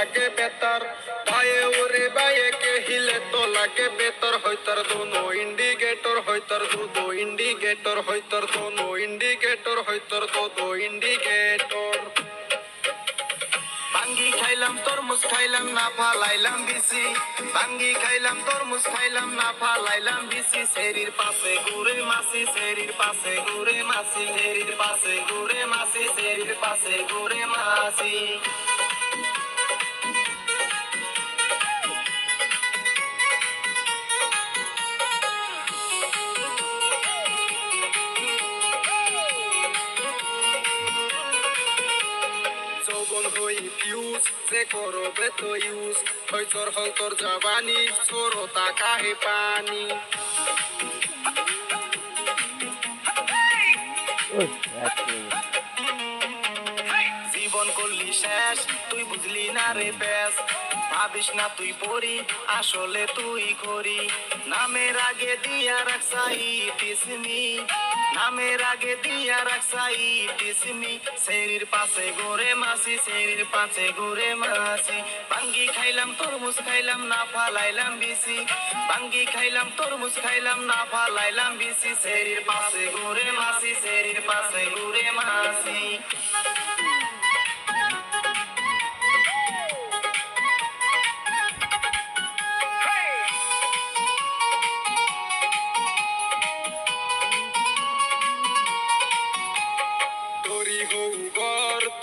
লাগে বেতার বায়ে ওরে বায়ে কে हिले तो লাগে বেতার হইতার দোনো ইন্ডিকেটর হইতার দো ইন্ডিকেটর হইতার দোনো ইন্ডিকেটর হইতার দো ইন্ডিকেটর বাঙ্গি খাইলাম তরমুজ খাইলাম না ফালাইলাম বিসি বাঙ্গি খাইলাম তরমুজ খাইলাম না ফালাইলাম বিসি শরীর পাশে ঘুরে মাসি শরীর পাশে ঘুরে মাসি শরীর পাশে ঘুরে মাসি শরীর পাশে ঘুরে মাসি যৌবন হই ফিউজ যে করবে তো ইউজ হই তোর হল তোর জবানি চোরতা কাহে পানি জীবন করলি শেষ তুই বুঝলি না রে বেশ ভাবিস না তুই পড়ি আসলে তুই করি নামের আগে দিয়া রাখসাই টিসমি নামের আগে দিয়া রাখসাই টিসমি শরীর পাশে ঘুরে মাসি শরীর পাশে ঘুরে মাসি বাঙ্গি খাইলাম তরমুজ খাইলাম না ফালাইলাম বিসি বাঙ্গি খাইলাম তরমুজ খাইলাম না ফালাইলাম বিসি শরীর পাশে ঘুরে মাসি শরীর পাশে ঘুরে মাসি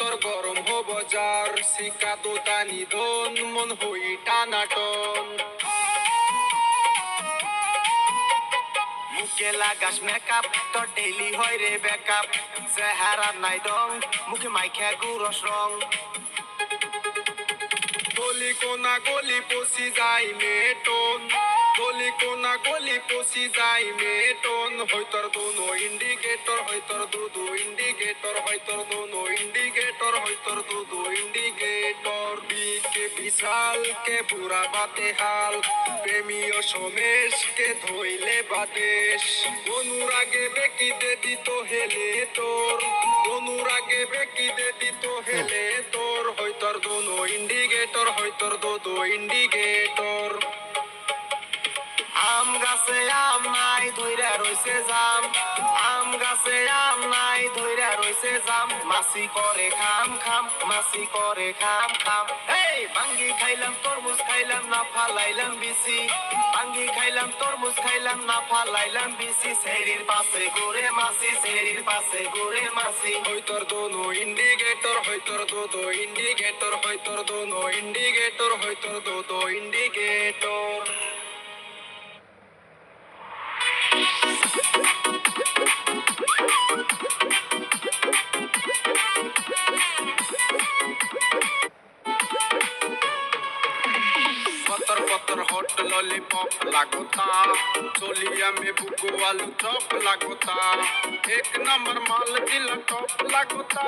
তোর গরম হব যার শিকা দোতানি দন মন হই টানাটন মুখে লাগাস মেকআপ তোর ডেইলি হয় রে বেকআপ চেহারা নাই দং মুখে মাইখা গুরস রং গলি কোনা গলি পশি যাই মেটন গলি কোনা গলি পশি যাই মেটন হইতর দোনো ইন্ডিকেটর হইতর দুদু ইন্ডিকেটর হইতর দোনো ইন্ডিকেটর হইতর দুদু ইন্ডিকেটর বিকে বিশাল কে পুরা বাতে হাল প্রেমীয় সমেশ কে ধইলে বাদেশ অনুরাগে বেকি দে দিত হেলে তোর অনুরাগে বেকি দে দিত হেলে তোর হইতর দোনো ইন্ডিকেটর হইতর দোদো ইন্ডিকেটর আম গাছে আম নাই ধইরা রইছে জাম আম গাছে আম নাই ধইরা রইছে জাম মাসি করে খাম খাম মাসি করে খাম খাম এই বাঙ্গি খাইলাম তরমুজ খাইলাম না ফালাইলাম বিসি বাঙ্গি খাইলাম তরমুজ খাইলাম না ফালাইলাম বিসি শরীর পাশে ঘুরে মাসি শরীর পাশে ঘুরে মাসি হইতর দোনো ইন্ডিকেটর হইতর দোদো ইন্ডিকেটর হইতর দোনো ইন্ডিকেটর হইতর দোদো ইন্ডিকেটর पत्थर पत्थर हॉट लॉलीपॉप लागोता चोलिया में बुगो आलू चॉप लागोता एक नंबर माल दिला टॉप लागोता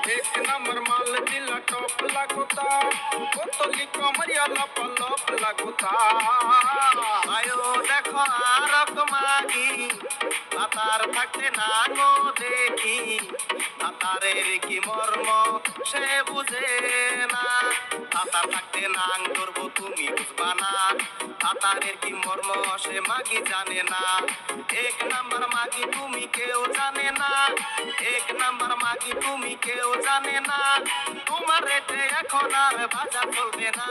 एक नंबर माल दिला टॉप लागोता बोतली कमरिया लप लप लागोता आयो देखो आरक मागी তাতার থাকতে নাঙো দেখি তাতারের কি মর্ম সে বুঝে না তাতার থাকতে নাং ধরবো তুমি বুঝবা না তাতারের কি মর্ম সে মাগি জানে না এক নাম্বার মাগি তুমি কেউ জানে না এক নাম্বার মাগি তুমি কেউ জানে না তোমার রেটে এখন আর বাজার চলবে না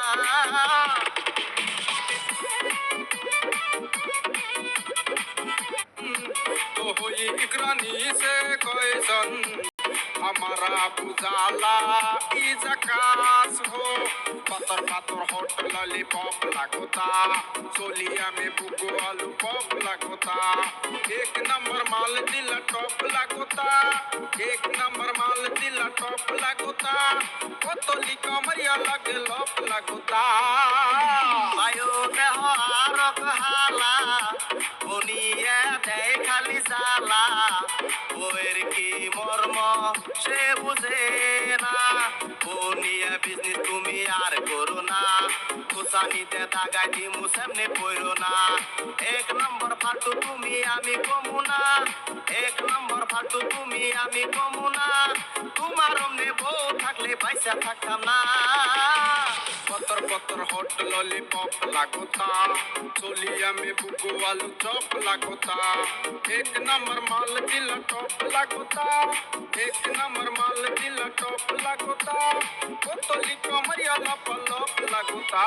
तो होई इकरानी से कैसन हमारा बुझाला ई जकास हो पत्थर पत्थर हॉट लॉलीपॉप लागोता चोलिया में बुगो आलू पॉप लागोता एक नंबर माल दिला टॉप लागोता एक नंबर माल दिला टॉप लागोता बोतली कमरिया लगे लप लागोता आयो देह आरक हाला বনিয়া দেয় খালি সালা বউয়ের কি মর্ম সে বুঝে না বনিয়া বিজনেস তুমি আর করো না কুসানিতে দাগাই দিমু সামনে পড়ো না এক নম্বর ফালতু তুমি আমি কমু না এক নম্বর ফালতু তুমি আমি কমু না তোমার অমনে বউ থাকলে পয়সা থাকতাম না पतर पतर हॉट लॉलीपॉप लागोता चोलिया में बुगो आलू चॉप लागोता एक नंबर माल दिला टॉप लागोता एक नंबर माल दिला टॉप लागोता बोतली कमरिया लप लप लागोता